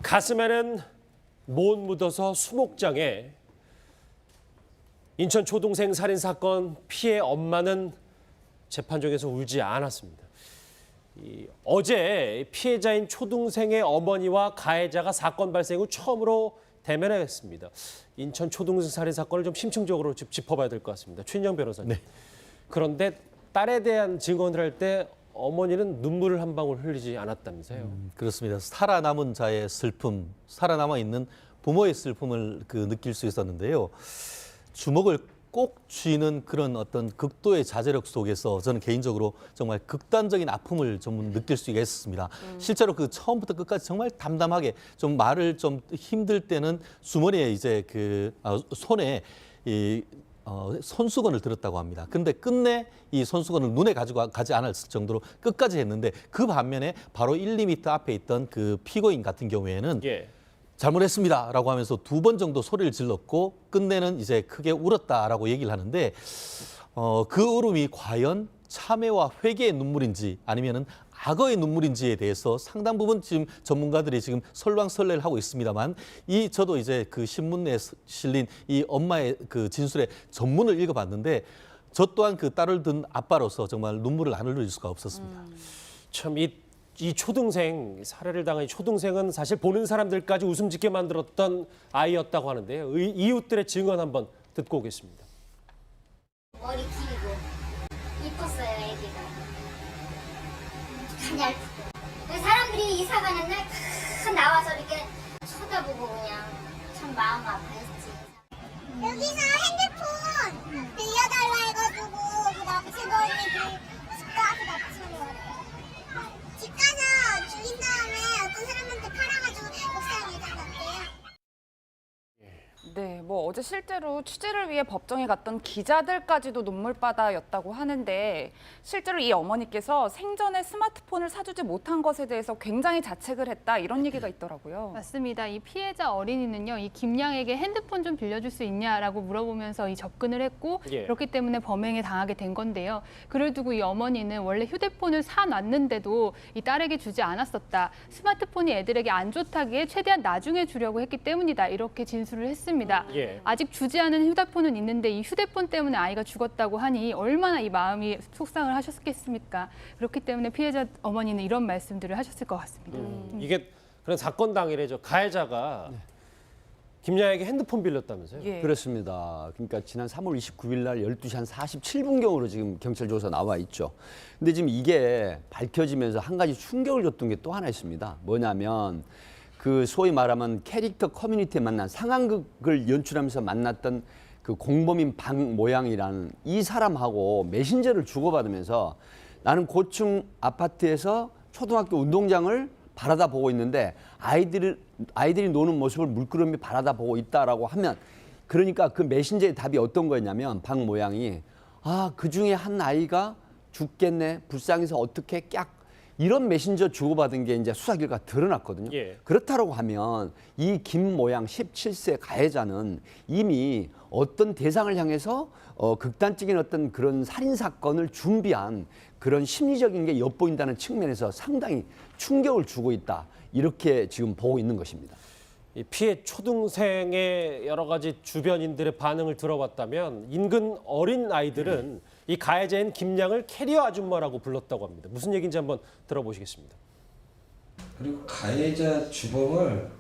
가슴에는 못 묻어서 수목장에 인천 초등생 살인 사건 피해 엄마는 재판정에서 울지 않았습니다. 어제 피해자인 초등생의 어머니와 가해자가 사건 발생 후 처음으로 대면했습니다. 인천 초등생 살인 사건을 좀 심층적으로 짚어봐야 될 것 같습니다. 최인영 변호사님. 네. 그런데 딸에 대한 증언을 할 때 어머니는 눈물을 한 방울 흘리지 않았다면서요. 그렇습니다. 살아남은 자의 슬픔, 살아남아 있는 부모의 슬픔을 느낄 수 있었는데요. 주먹을 꼭 쥐는 그런 어떤 극도의 자제력 속에서 저는 개인적으로 정말 극단적인 아픔을 좀 느낄 수 있었습니다. 실제로 처음부터 끝까지 정말 담담하게 좀 말을 좀 힘들 때는 주머니에 이제 손에 손수건을 들었다고 합니다. 근데 끝내 이 손수건을 눈에 가지고 가지 않았을 정도로 끝까지 했는데 그 반면에 바로 1, 2m 앞에 있던 그 피고인 같은 경우에는 잘못했습니다라고 하면서 2번 정도 소리를 질렀고 끝내는 이제 크게 울었다라고 얘기를 하는데 그 울음이 과연 참회와 회개의 눈물인지 아니면은 악어의 눈물인지에 대해서 상당 부분 지금 전문가들이 지금 설왕설래를 하고 있습니다만 저도 이제 그 신문에 실린 이 엄마의 그 진술의 전문을 읽어봤는데 저 또한 그 딸을 둔 아빠로서 정말 눈물을 안 흘릴 수가 없었습니다. 참 이 초등생, 살해를 당한 이 초등생은 사실 보는 사람들까지 웃음 짓게 만들었던 아이였다고 하는데요. 이웃들의 증언 한번 듣고 오겠습니다. 머리 길고 이뻤어요, 애기가. 가냘프고. 사람들이 이사 가는 날 다 나와서 이렇게 쳐다보고 그냥 참 마음 아파했지. 여기서 핸드폰 빌려달라 해가지고 그 납치범이 집 가서 납치한 거래요. 집 가서 죽인 다음에 어떤 사람한테 팔아가지고 목사님 예단 났대요. 네, 어제 실제로 취재를 위해 법정에 갔던 기자들까지도 눈물바다였다고 하는데 실제로 이 어머니께서 생전에 스마트폰을 사주지 못한 것에 대해서 굉장히 자책을 했다 이런 얘기가 있더라고요. 맞습니다. 이 피해자 어린이는요, 이 김양에게 핸드폰 좀 빌려줄 수 있냐라고 물어보면서 접근을 했고 그렇기 때문에 범행에 당하게 된 건데요. 그를 두고 이 어머니는 원래 휴대폰을 사놨는데도 이 딸에게 주지 않았었다. 스마트폰이 애들에게 안 좋다기에 최대한 나중에 주려고 했기 때문이다. 이렇게 진술을 했습니다. 아직 주지 않은 휴대폰은 있는데 이 휴대폰 때문에 아이가 죽었다고 하니 얼마나 이 마음이 속상을 하셨겠습니까? 그렇기 때문에 피해자 어머니는 이런 말씀들을 하셨을 것 같습니다. 이게 그런 사건 당일에 가해자가 김양에게 핸드폰 빌렸다면서요? 그렇습니다. 그러니까 지난 3월 29일 날 12시 한 47분경으로 지금 경찰 조사 나와 있죠. 근데 지금 이게 밝혀지면서 한 가지 충격을 줬던 게 또 하나 있습니다. 뭐냐면 소위 말하면 캐릭터 커뮤니티에 만난 상황극을 연출하면서 만났던 그 공범인 박모양이라는 이 사람하고 메신저를 주고받으면서 나는 고층 아파트에서 초등학교 운동장을 바라다 보고 있는데 아이들이 노는 모습을 물끄러미 바라다 보고 있다라고 하면 그러니까 그 메신저의 답이 어떤 거였냐면 박모양이 그 중에 한 아이가 죽겠네 불쌍해서 어떻게 깍 이런 메신저 주고받은 게 이제 수사 결과 드러났거든요. 그렇다고 하면 이 김모양 17세 가해자는 이미 어떤 대상을 향해서 극단적인 어떤 그런 살인 사건을 준비한 그런 심리적인 게 엿보인다는 측면에서 상당히 충격을 주고 있다. 이렇게 지금 보고 있는 것입니다. 이 피해 초등생의 여러 가지 주변인들의 반응을 들어봤다면 인근 어린 아이들은 이 가해자인 김양을 캐리어 아줌마라고 불렀다고 합니다. 무슨 얘기인지 한번 들어보시겠습니다. 그리고 가해자 주범을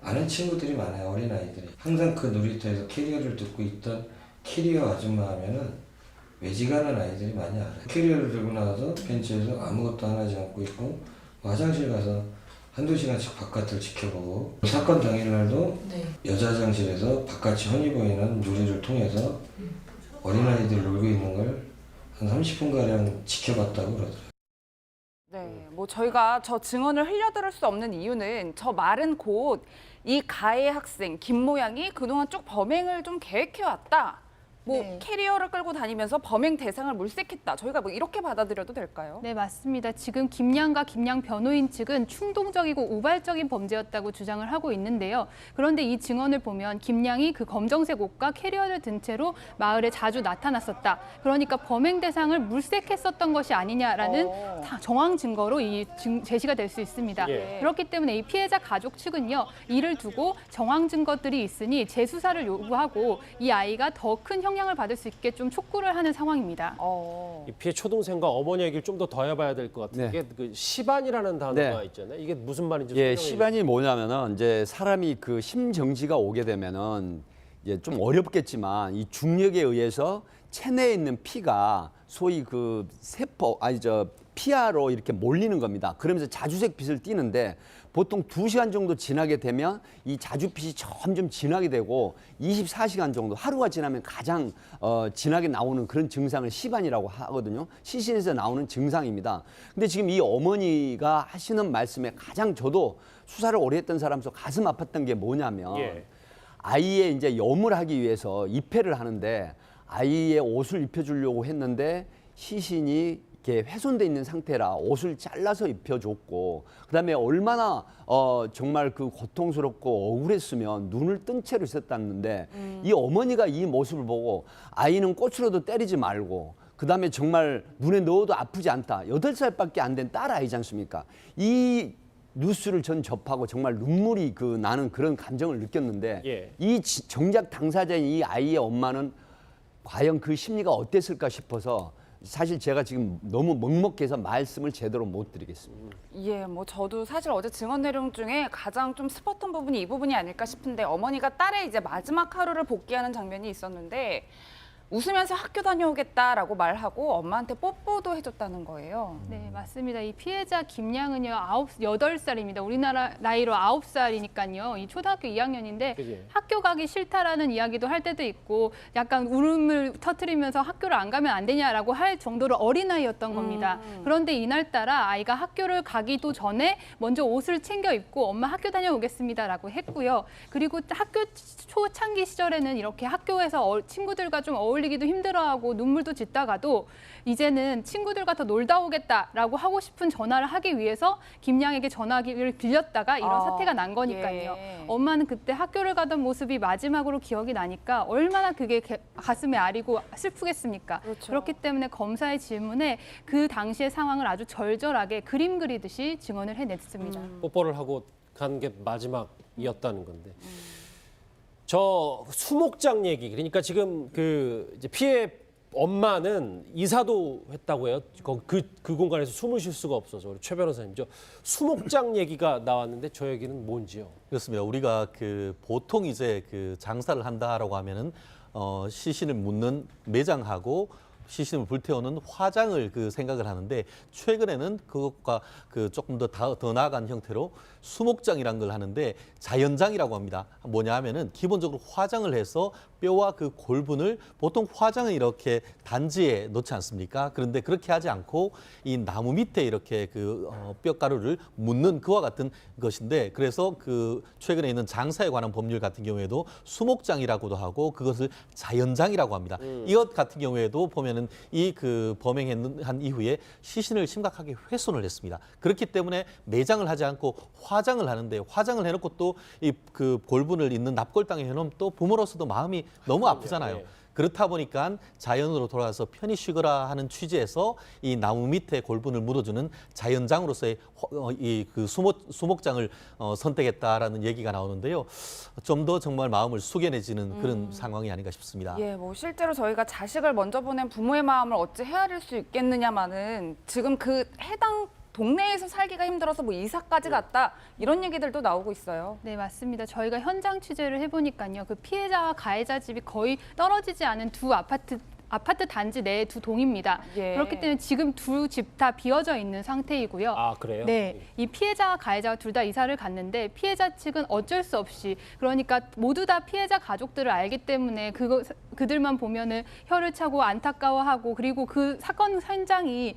아는 친구들이 많아요. 어린 아이들이. 항상 그 놀이터에서 캐리어를 듣고 있던 캐리어 아줌마 하면은 외지가는 아이들이 많이 알아요. 캐리어를 들고 나와서 벤치에서 아무것도 안 하지 않고 있고 화장실 가서 한두 시간씩 바깥을 지켜보고 사건 당일날도 여자 화장실에서 바깥이 훤히 보이는 유리를 통해서 어린아이들 놀고 있는 걸 한 30분가량 지켜봤다고 그러더라고요. 네, 저희가 저 증언을 흘려들을 수 없는 이유는 저 말은 곧 이 가해 학생 김모양이 그동안 쭉 범행을 좀 계획해왔다. 뭐 네. 캐리어를 끌고 다니면서 범행 대상을 물색했다. 저희가 뭐 이렇게 받아들여도 될까요? 네, 맞습니다. 지금 김양과 김양 변호인 측은 충동적이고 우발적인 범죄였다고 주장을 하고 있는데요. 그런데 이 증언을 보면 김양이 그 검정색 옷과 캐리어를 든 채로 마을에 자주 나타났었다. 그러니까 범행 대상을 물색했었던 것이 아니냐라는 정황 증거로 제시가 될 수 있습니다. 예. 그렇기 때문에 이 피해자 가족 측은요, 이를 두고 정황 증거들이 있으니 재수사를 요구하고 이 아이가 더 큰 형량을 받을 수 있게 좀 촉구를 하는 상황입니다. 이 피해 초동생과 어머니 얘기를 좀 더 해봐야 될 것 같은 네. 게 그 시반이라는 단어가 네. 있잖아요. 이게 무슨 말인지 예, 설명해 시반이 뭐냐면은 이제 사람이 그 심정지가 오게 되면은 이제 좀 어렵겠지만 이 중력에 의해서 체내에 있는 피가 소위 그 피하로 이렇게 몰리는 겁니다. 그러면서 자주색 빛을 띠는데 보통 2시간 정도 지나게 되면 이 자주빛이 점점 진하게 되고 24시간 정도 하루가 지나면 가장 진하게 나오는 그런 증상을 시반이라고 하거든요. 시신에서 나오는 증상입니다. 근데 지금 이 어머니가 하시는 말씀에 가장 저도 수사를 오래 했던 사람으로서 가슴 아팠던 게 뭐냐면 예. 아이의 이제 염을 하기 위해서 입회를 하는데 아이의 옷을 입혀주려고 했는데 시신이 이렇게 훼손돼 있는 상태라 옷을 잘라서 입혀줬고 그다음에 얼마나 정말 그 고통스럽고 억울했으면 눈을 뜬 채로 있었다는데 이 어머니가 이 모습을 보고 아이는 꽃으로도 때리지 말고 그다음에 정말 눈에 넣어도 아프지 않다. 8살밖에 안 된 딸 아이지 않습니까? 이 뉴스를 전 접하고 정말 눈물이 나는 그런 감정을 느꼈는데 예. 이 정작 당사자인 이 아이의 엄마는 과연 그 심리가 어땠을까 싶어서 사실 제가 지금 너무 먹먹해서 말씀을 제대로 못 드리겠습니다. 예, 뭐 저도 사실 어제 증언 내용 중에 가장 좀 슬펐던 부분이 이 부분이 아닐까 싶은데 어머니가 딸의 이제 마지막 하루를 복귀하는 장면이 있었는데 웃으면서 학교 다녀오겠다라고 말하고 엄마한테 뽀뽀도 해줬다는 거예요. 네, 맞습니다. 이 피해자 김양은요, 8살입니다. 우리나라 나이로 9살이니까요. 이 초등학교 2학년인데 그치. 학교 가기 싫다라는 이야기도 할 때도 있고 약간 울음을 터뜨리면서 학교를 안 가면 안 되냐라고 할 정도로 어린아이였던 겁니다. 그런데 이날따라 아이가 학교를 가기도 전에 먼저 옷을 챙겨 입고 엄마 학교 다녀오겠습니다라고 했고요. 그리고 학교 초창기 시절에는 이렇게 학교에서 친구들과 좀 어울리기도 힘들어하고 눈물도 짓다가도 이제는 친구들과 더 놀다 오겠다라고 하고 싶은 전화를 하기 위해서 김양에게 전화기를 빌렸다가 이런 사태가 난 거니까요. 예. 엄마는 그때 학교를 가던 모습이 마지막으로 기억이 나니까 얼마나 그게 가슴에 아리고 슬프겠습니까? 그렇죠. 그렇기 때문에 검사의 질문에 그 당시의 상황을 아주 절절하게 그림 그리듯이 증언을 해냈습니다. 뽀뽀를 하고 간 게 마지막이었다는 건데. 저 수목장 얘기 그러니까 지금 그 이제 피해 엄마는 이사도 했다고 해요. 그 공간에서 숨을 쉴 수가 없어서 우리 최 변호사님 저 수목장 얘기가 나왔는데 저 얘기는 뭔지요? 그렇습니다. 우리가 보통 이제 장사를 한다라고 하면은 시신을 묻는 매장하고 시신을 불태우는 화장을 생각을 하는데 최근에는 그것과 조금 더 나아간 형태로 수목장이라는 걸 하는데 자연장이라고 합니다. 뭐냐 하면은 기본적으로 화장을 해서 뼈와 그 골분을 보통 화장은 이렇게 단지에 놓지 않습니까? 그런데 그렇게 하지 않고 이 나무 밑에 이렇게 뼈가루를 묻는 그와 같은 것인데 그래서 최근에 있는 장사에 관한 법률 같은 경우에도 수목장이라고도 하고 그것을 자연장이라고 합니다. 이것 같은 경우에도 보면은 이 범행한 이후에 시신을 심각하게 훼손을 했습니다. 그렇기 때문에 매장을 하지 않고 화장을 하는데 화장을 해놓고 또 이 골분을 있는 납골당에 해놓으면 또 부모로서도 마음이 너무 아프잖아요. 네. 그렇다 보니까 자연으로 돌아가서 편히 쉬거라 하는 취지에서 이 나무 밑에 골분을 묻어주는 자연장으로서의 수목장을 선택했다라는 얘기가 나오는데요. 좀 더 정말 마음을 숙연해지는 그런 상황이 아닌가 싶습니다. 예, 뭐 실제로 저희가 자식을 먼저 보낸 부모의 마음을 어찌 헤아릴 수 있겠느냐마는 지금 그 해당 동네에서 살기가 힘들어서 뭐 이사까지 갔다 이런 얘기들도 나오고 있어요. 네, 맞습니다. 저희가 현장 취재를 해보니까요. 그 피해자와 가해자 집이 거의 떨어지지 않은 두 아파트 단지 내 두 동입니다. 예. 그렇기 때문에 지금 두 집 다 비어져 있는 상태이고요. 아 그래요? 네, 이 피해자와 가해자가 둘 다 이사를 갔는데 피해자 측은 어쩔 수 없이 그러니까 모두 다 피해자 가족들을 알기 때문에 그들만 보면은 혀를 차고 안타까워하고 그리고 그 사건 현장이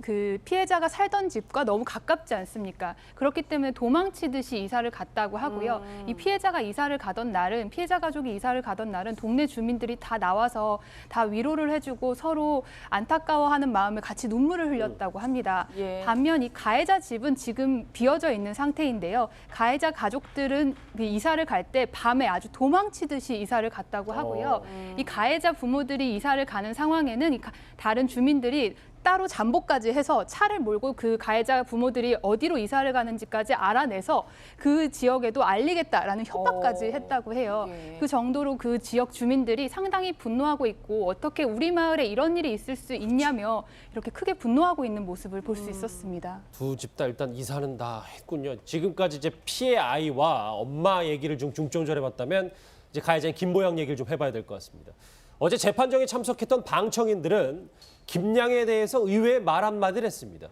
그 피해자가 살던 집과 너무 가깝지 않습니까? 그렇기 때문에 도망치듯이 이사를 갔다고 하고요. 이 피해자가 이사를 가던 날은 피해자 가족이 이사를 가던 날은 동네 주민들이 다 나와서 다 위로를 해주고 서로 안타까워하는 마음에 같이 눈물을 흘렸다고 합니다. 예. 반면 이 가해자 집은 지금 비어져 있는 상태인데요. 가해자 가족들은 그 이사를 갈 때 밤에 아주 도망치듯이 이사를 갔다고 하고요. 이 가해자 부모들이 이사를 가는 상황에는 다른 주민들이 따로 잠복까지 해서 차를 몰고 그 가해자 부모들이 어디로 이사를 가는지까지 알아내서 그 지역에도 알리겠다라는 협박까지 했다고 해요. 예. 그 정도로 그 지역 주민들이 상당히 분노하고 있고 어떻게 우리 마을에 이런 일이 있을 수 있냐며 이렇게 크게 분노하고 있는 모습을 볼 수 있었습니다. 두 집 다 일단 이사는 다 했군요. 지금까지 이제 피해 아이와 엄마 얘기를 좀 중점적으로 해봤다면 이제 가해자인 김보영 얘기를 좀 해봐야 될 것 같습니다. 어제 재판정에 참석했던 방청인들은 김양에 대해서 의외의 말 한마디를 했습니다.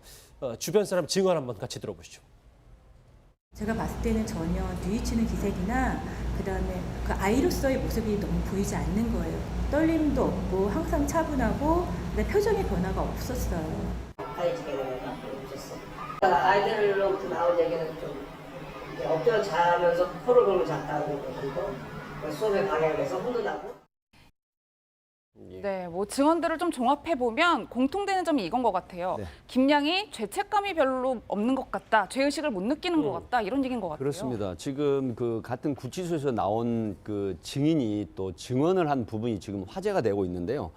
주변 사람 증언 한번 같이 들어보시죠. 제가 봤을 때는 전혀 뉘우치는 기색이나 그다음에 그 아이로서의 모습이 너무 보이지 않는 거예요. 떨림도 없고 항상 차분하고 표정의 변화가 없었어요. 아이들로부터 나온 얘기는 좀 엎드려 자면서 코를 걸고 잤다고 그러고 수업에 방해해서 혼돈하고. 네, 뭐 증언들을 좀 종합해 보면 공통되는 점이 이건 것 같아요. 네. 김양이 죄책감이 별로 없는 것 같다, 죄의식을 못 느끼는 것 같다 이런 얘기인 것 같아요. 그렇습니다. 지금 그 같은 구치소에서 나온 그 증인이 또 증언을 한 부분이 지금 화제가 되고 있는데요.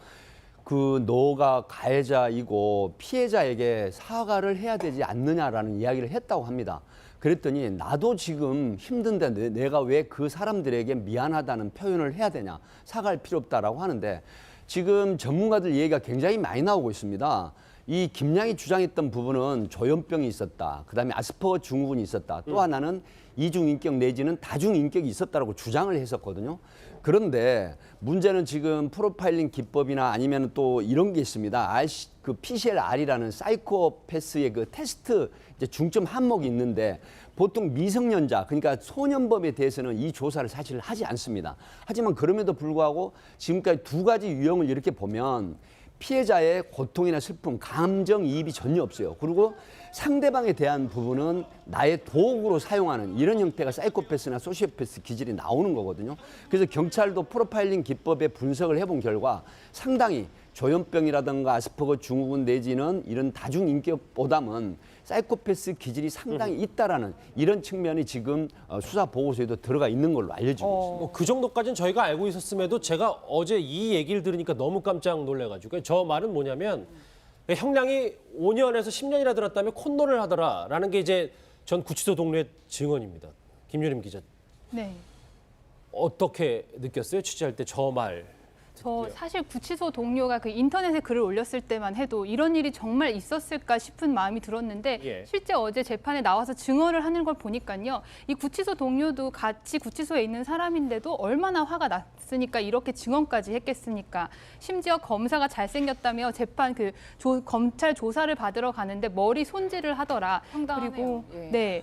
그 너가 가해자이고 피해자에게 사과를 해야 되지 않느냐라는 이야기를 했다고 합니다. 그랬더니 나도 지금 힘든데 내가 왜 그 사람들에게 미안하다는 표현을 해야 되냐, 사과할 필요 없다라고 하는데 지금 전문가들 얘기가 굉장히 많이 나오고 있습니다. 이 김양이 주장했던 부분은 조현병이 있었다. 그다음에 아스퍼거 증후군이 있었다. 또 하나는 이중인격 내지는 다중인격이 있었다라고 주장을 했었거든요. 그런데 문제는 지금 프로파일링 기법이나 아니면 또 이런 게 있습니다. 그 PCL-R이라는 사이코패스의 그 테스트 이제 중점 항목이 있는데 보통 미성년자, 그러니까 소년범에 대해서는 이 조사를 사실 하지 않습니다. 하지만 그럼에도 불구하고 지금까지 두 가지 유형을 이렇게 보면 피해자의 고통이나 슬픔, 감정이입이 전혀 없어요. 그리고 상대방에 대한 부분은 나의 도구로 사용하는 이런 형태가 사이코패스나 소시오패스 기질이 나오는 거거든요. 그래서 경찰도 프로파일링 기법의 분석을 해본 결과 상당히 조현병이라든가 아스퍼거 증후군 내지는 이런 다중인격보다는 사이코패스 기질이 상당히 있다라는 이런 측면이 지금 수사 보고서에도 들어가 있는 걸로 알려지고 있습니다. 그 정도까지는 저희가 알고 있었음에도 제가 어제 이 얘기를 들으니까 너무 깜짝 놀래가지고 저 말은 뭐냐면 형량이 5년에서 10년이나 들었다면 콧노를 하더라라는 게 이제 전 구치소 동료의 증언입니다. 김유림 기자. 네. 어떻게 느꼈어요? 취재할 때 저 말. 저 사실 구치소 동료가 그 인터넷에 글을 올렸을 때만 해도 이런 일이 정말 있었을까 싶은 마음이 들었는데 예. 실제 어제 재판에 나와서 증언을 하는 걸 보니까요. 이 구치소 동료도 같이 구치소에 있는 사람인데도 얼마나 화가 났으니까 이렇게 증언까지 했겠습니까? 심지어 검사가 잘생겼다며 재판 검찰 조사를 받으러 가는데 머리 손질을 하더라. 황당하네요. 그리고 예. 네.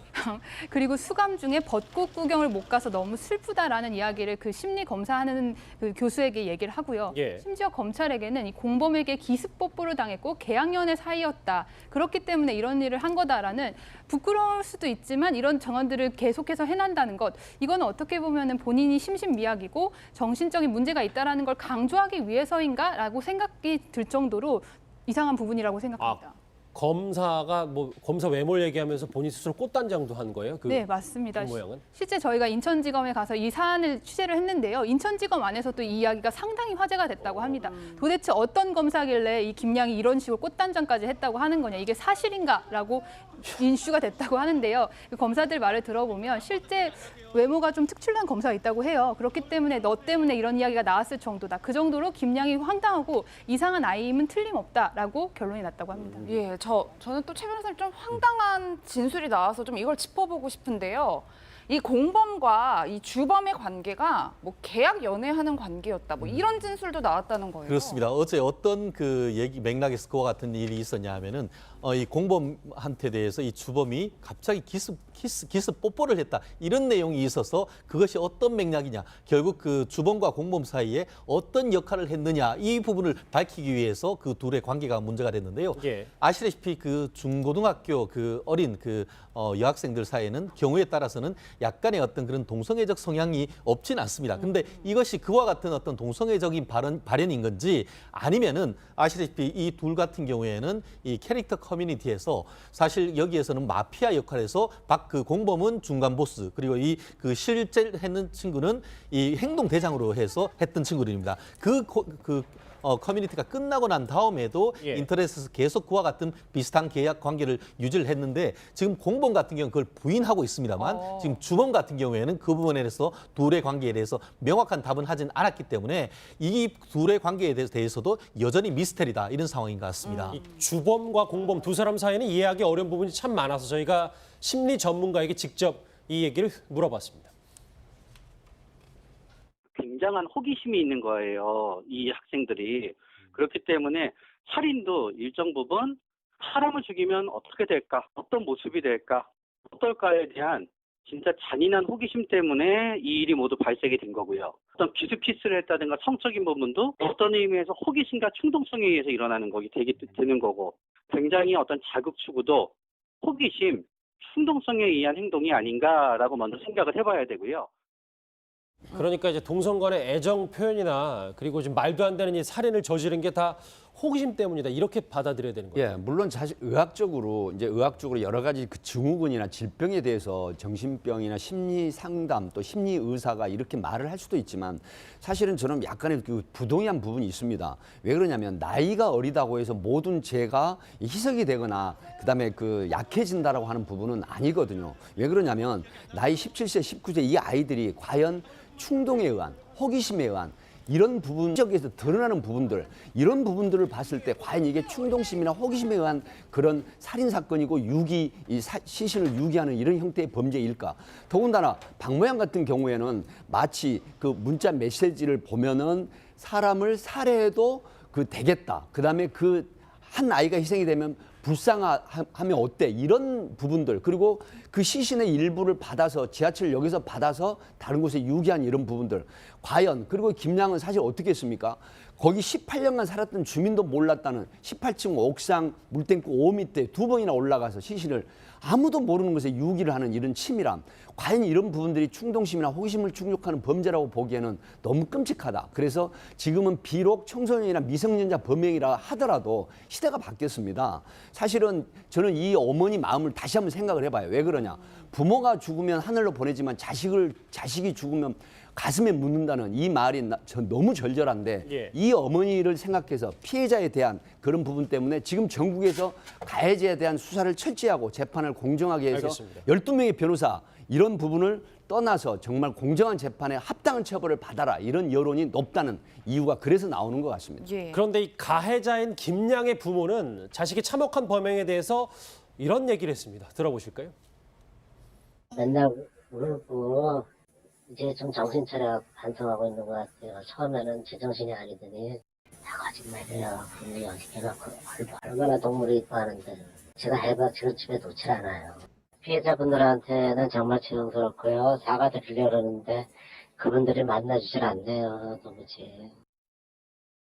그리고 수감 중에 벚꽃 구경을 못 가서 너무 슬프다라는 이야기를 그 심리 검사하는 그 교수에게 얘기를 하고요. 예. 심지어 검찰에게는 이 공범에게 기습 뽀뽀를 당했고 계약연애 사이였다. 그렇기 때문에 이런 일을 한 거다라는 부끄러울 수도 있지만 이런 정황들을 계속해서 해낸다는 것. 이건 어떻게 보면은 본인이 심신미약이고 정신적인 문제가 있다라는 걸 강조하기 위해서인가라고 생각이 들 정도로 이상한 부분이라고 생각합니다. 검사가 뭐 검사 외모를 얘기하면서 본인 스스로 꽃단장도 한 거예요? 네, 맞습니다. 그 모양은? 실제 저희가 인천지검에 가서 이 사안을 취재를 했는데요. 인천지검 안에서도 이 이야기가 상당히 화제가 됐다고 합니다. 도대체 어떤 검사길래 이 김양이 이런 식으로 꽃단장까지 했다고 하는 거냐. 이게 사실인가라고 이슈가 됐다고 하는데요. 그 검사들 말을 들어보면 실제 외모가 좀 특출난 검사가 있다고 해요. 그렇기 때문에 너 때문에 이런 이야기가 나왔을 정도다. 그 정도로 김양이 황당하고 이상한 아이임은 틀림없다라고 결론이 났다고 합니다. 예, 저는 또 최 변호사님 좀 황당한 진술이 나와서 좀 이걸 짚어보고 싶은데요. 이 공범과 이 주범의 관계가 뭐 계약 연애하는 관계였다. 뭐 이런 진술도 나왔다는 거예요. 그렇습니다. 어제 어떤 그 얘기 맥락에서 그와 같은 일이 있었냐 하면은 이 공범한테 대해서 이 주범이 갑자기 기습 뽀뽀를 했다. 이런 내용이 있어서 그것이 어떤 맥락이냐. 결국 그 주범과 공범 사이에 어떤 역할을 했느냐. 이 부분을 밝히기 위해서 그 둘의 관계가 문제가 됐는데요. 예. 아시다시피 그 중고등학교 그 어린 그 여학생들 사이에는 경우에 따라서는 약간의 어떤 그런 동성애적 성향이 없진 않습니다. 근데 이것이 그와 같은 어떤 동성애적인 발현인 건지 아니면은 아시다시피 이 둘 같은 경우에는 이 캐릭터 커뮤니티에서 사실 여기에서는 마피아 역할에서 그 공범은 중간 보스 그리고 이 그 실제 했는 친구는 이 행동 대장으로 해서 했던 친구들입니다. 커뮤니티가 끝나고 난 다음에도 예. 인터넷에서 계속 그와 같은 비슷한 계약 관계를 유지를 했는데 지금 공범 같은 경우는 그걸 부인하고 있습니다만 지금 주범 같은 경우에는 그 부분에 대해서 둘의 관계에 대해서 명확한 답은 하진 않았기 때문에 이 둘의 관계에 대해서도 여전히 미스테리다 이런 상황인 것 같습니다. 이 주범과 공범 두 사람 사이에는 이해하기 어려운 부분이 참 많아서 저희가 심리 전문가에게 직접 이 얘기를 물어봤습니다. 굉장한 호기심이 있는 거예요. 이 학생들이. 그렇기 때문에 살인도 일정 부분 사람을 죽이면 어떻게 될까? 어떤 모습이 될까? 어떨까에 대한 진짜 잔인한 호기심 때문에 이 일이 모두 발생이 된 거고요. 어떤 기스피스를 했다든가 성적인 부분도 어떤 의미에서 호기심과 충동성에 의해서 일어나는 되는 거고 굉장히 어떤 자극 추구도 호기심, 충동성에 의한 행동이 아닌가라고 먼저 생각을 해봐야 되고요. 그러니까 이제 동성 간의 애정 표현이나 그리고 지금 말도 안 되는 이 살인을 저지른 게 다 호기심 때문이다. 이렇게 받아들여야 되는 거예요. 예, 물론 사실 의학적으로 여러 가지 그 증후군이나 질병에 대해서 정신병이나 심리 상담 또 심리 의사가 이렇게 말을 할 수도 있지만 사실은 저는 약간의 그 부동의한 부분이 있습니다. 왜 그러냐면 나이가 어리다고 해서 모든 죄가 희석이 되거나 그다음에 그 약해진다라고 하는 부분은 아니거든요. 왜 그러냐면 나이 17세, 19세 이 아이들이 과연 충동에 의한 호기심에 의한 이런 부분 지역에서 드러나는 부분들 이런 부분들을 봤을 때 과연 이게 충동심이나 호기심에 의한 그런 살인 사건이고 시신을 유기하는 이런 형태의 범죄일까? 더군다나 박모양 같은 경우에는 마치 그 문자 메시지를 보면은 사람을 살해해도 되겠다. 그다음에 한 아이가 희생이 되면 불쌍하면 어때? 이런 부분들 그리고 그 시신의 일부를 받아서 지하철역에서 받아서 다른 곳에 유기한 이런 부분들 과연 그리고 김양은 사실 어떻게 했습니까? 거기 18년간 살았던 주민도 몰랐다는 18층 옥상 물탱크 5m 2번이나 올라가서 시신을 아무도 모르는 곳에 유기를 하는 이런 치밀함 과연 이런 부분들이 충동심이나 호기심을 충족하는 범죄라고 보기에는 너무 끔찍하다. 그래서 지금은 비록 청소년이나 미성년자 범행이라 하더라도 시대가 바뀌었습니다. 사실은 저는 이 어머니 마음을 다시 한번 생각을 해봐요. 왜 그러냐. 부모가 죽으면 하늘로 보내지만 자식이 죽으면 가슴에 묻는다는 이 말이 너무 절절한데 예. 이 어머니를 생각해서 피해자에 대한 그런 부분 때문에 지금 전국에서 가해자에 대한 수사를 철저하고 재판을 공정하게 해서 알겠습니다. 12명의 변호사 이런 부분을 떠나서 정말 공정한 재판에 합당한 처벌을 받아라 이런 여론이 높다는 이유가 그래서 나오는 것 같습니다. 예. 그런데 이 가해자인 김양의 부모는 자식이 참혹한 범행에 대해서 이런 얘기를 했습니다. 들어보실까요? 맨날 울고 이제 좀 정신 차려 반성하고 있는 것 같아요. 처음에는 제정신이 아니더니 다 거짓말이에요. 분명히 어식해놓고 얼마나 동물이 이뻐하는데 제가 해봤자 집에 놓질 않아요. 피해자분들한테는 정말 죄송스럽고요. 사과도 빌려 그러는데 그분들이 만나주질 않네요. 도무지.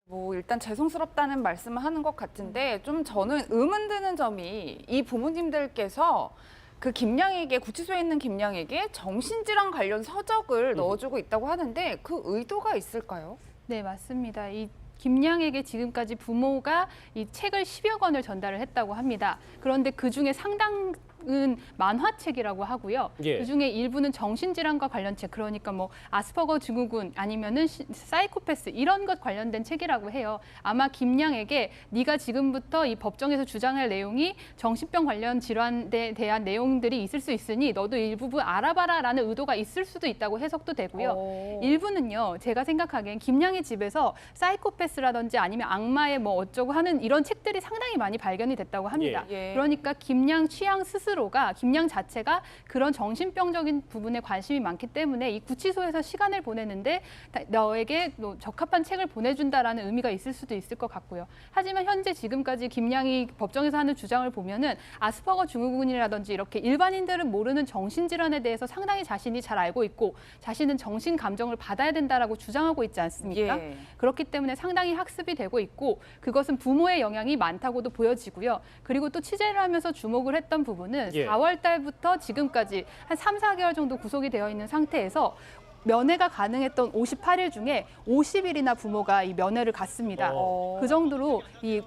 뭐 일단 죄송스럽다는 말씀을 하는 것 같은데 좀 저는 의문 드는 점이 이 부모님들께서 그 김양에게 구치소에 있는 김양에게 정신질환 관련 서적을 넣어주고 있다고 하는데 그 의도가 있을까요? 네, 맞습니다. 이 김양에게 지금까지 부모가 이 책을 10여 권을 전달을 했다고 합니다. 그런데 그중에 상당은 만화책이라고 하고요. 예. 그중에 일부는 정신질환과 관련 책, 그러니까 뭐 아스퍼거 증후군 아니면은 사이코패스 이런 것 관련된 책이라고 해요. 아마 김양에게 네가 지금부터 이 법정에서 주장할 내용이 정신병 관련 질환에 대한 내용들이 있을 수 있으니 너도 일부분 알아봐라라는 의도가 있을 수도 있다고 해석도 되고요. 일부는요, 제가 생각하기엔 김양의 집에서 사이코패스라든지 아니면 악마의 뭐 어쩌고 하는 이런 책들이 상당히 많이 발견이 됐다고 합니다. 예. 그러니까 김양 취향 스스로 스스로가 김양 자체가 그런 정신병적인 부분에 관심이 많기 때문에 이 구치소에서 시간을 보내는데 너에게 적합한 책을 보내준다라는 의미가 있을 수도 있을 것 같고요. 하지만 현재 지금까지 김양이 법정에서 하는 주장을 보면은 아스퍼거 증후군이라든지 이렇게 일반인들은 모르는 정신질환에 대해서 상당히 자신이 잘 알고 있고 자신은 정신 감정을 받아야 된다라고 주장하고 있지 않습니까? 예. 그렇기 때문에 상당히 학습이 되고 있고 그것은 부모의 영향이 많다고도 보여지고요. 그리고 또 취재를 하면서 주목을 했던 부분은 4월 달부터 지금까지 한 3, 4개월 정도 구속이 되어 있는 상태에서 면회가 가능했던 58일 중에 50일이나 부모가 이 면회를 갔습니다. 그 정도로 이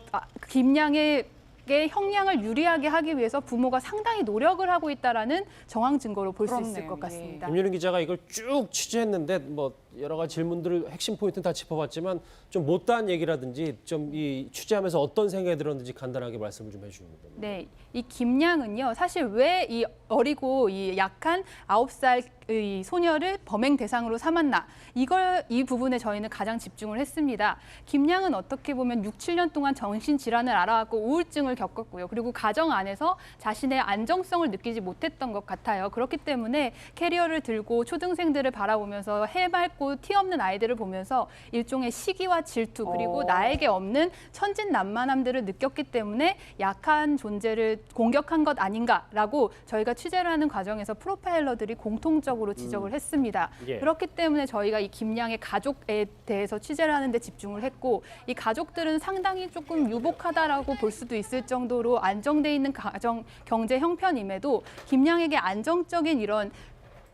김양의 형량을 유리하게 하기 위해서 부모가 상당히 노력을 하고 있다라는 정황 증거로 볼 수 있을 것 같습니다. 김윤희 기자가 이걸 쭉 취재했는데 뭐 여러 가지 질문들을 핵심 포인트는 다 짚어봤지만 좀 못다한 얘기라든지 좀 이 취재하면서 어떤 생각이 들었는지 간단하게 말씀을 좀 해주시면 됩니다. 네, 이 김양은요 사실 왜 이 어리고 이 약한 9살의 소녀를 범행 대상으로 삼았나 이 부분에 저희는 가장 집중을 했습니다. 김양은 어떻게 보면 6, 7년 동안 정신질환을 앓아왔고 우울증을 겪었고요. 그리고 가정 안에서 자신의 안정성을 느끼지 못했던 것 같아요. 그렇기 때문에 캐리어를 들고 초등생들을 바라보면서 해맑고 티 없는 아이들을 보면서 일종의 시기와 질투 그리고 나에게 없는 천진난만함들을 느꼈기 때문에 약한 존재를 공격한 것 아닌가라고 저희가 취재를 하는 과정에서 프로파일러들이 공통적으로 지적을 했습니다. 그렇기 때문에 저희가 이 김양의 가족에 대해서 취재를 하는데 집중을 했고 이 가족들은 상당히 조금 유복하다라고 볼 수도 있을 정도로 안정돼 있는 가정 경제 형편임에도 김양에게 안정적인 이런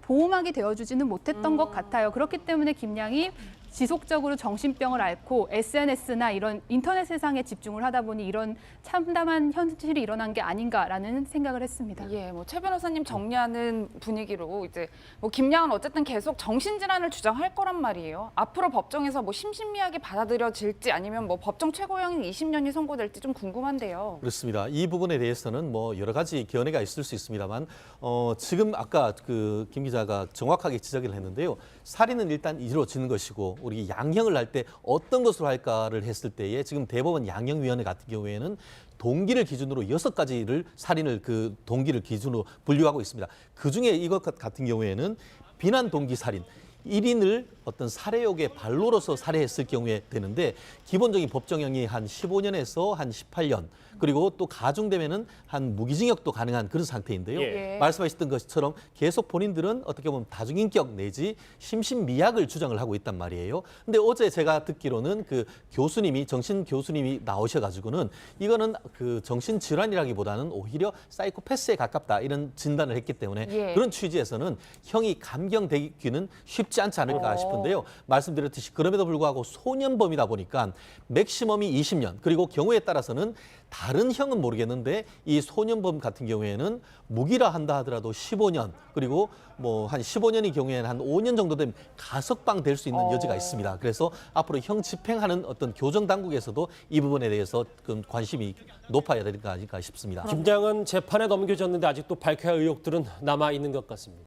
보호막이 되어주지는 못했던 것 같아요. 그렇기 때문에 김양이 지속적으로 정신병을 앓고 SNS나 이런 인터넷 세상에 집중을 하다 보니 이런 참담한 현실이 일어난 게 아닌가라는 생각을 했습니다. 예, 뭐 최 변호사님 정리하는 분위기로 이제 뭐 김양은 어쨌든 계속 정신질환을 주장할 거란 말이에요. 앞으로 법정에서 뭐 심신미하게 받아들여질지 아니면 뭐 법정 최고형인 20년이 선고될지 좀 궁금한데요. 그렇습니다. 이 부분에 대해서는 뭐 여러 가지 견해가 있을 수 있습니다만 지금 아까 그 김 기자가 정확하게 지적을 했는데요. 살인은 일단 이루어지는 것이고 우리 양형을 할 때 어떤 것으로 할까를 했을 때에 지금 대법원 양형위원회 같은 경우에는 동기를 기준으로 6가지를 살인을 그 동기를 기준으로 분류하고 있습니다. 그중에 이것 같은 경우에는 비난 동기 살인. 1인을 어떤 살해욕의 발로로서 살해했을 경우에 되는데 기본적인 법정형이 한 15년에서 한 18년 그리고 또 가중되면은 한 무기징역도 가능한 그런 상태인데요. 말씀하셨던 것처럼 계속 본인들은 어떻게 보면 다중인격 내지 심신미약을 주장을 하고 있단 말이에요. 근데 어제 제가 듣기로는 그 교수님이 정신 교수님이 나오셔가지고는 이거는 그 정신질환이라기보다는 오히려 사이코패스에 가깝다 이런 진단을 했기 때문에 그런 취지에서는 형이 감경되기는 쉽지 않지 않을까 싶은데요. 말씀드렸듯이 그럼에도 불구하고 소년범이다 보니까 맥시멈이 20년 그리고 경우에 따라서는 다른 형은 모르겠는데 이 소년범 같은 경우에는 무기라 한다 하더라도 15년 그리고 뭐 한 15년의 경우에는 한 5년 정도 되면 가석방 될 수 있는 여지가 있습니다. 그래서 앞으로 형 집행하는 어떤 교정 당국에서도 이 부분에 대해서 관심이 높아야 되는 거 아닐까 싶습니다. 김양은 재판에 넘겨졌는데 아직도 밝혀야 할 의혹들은 남아 있는 것 같습니다.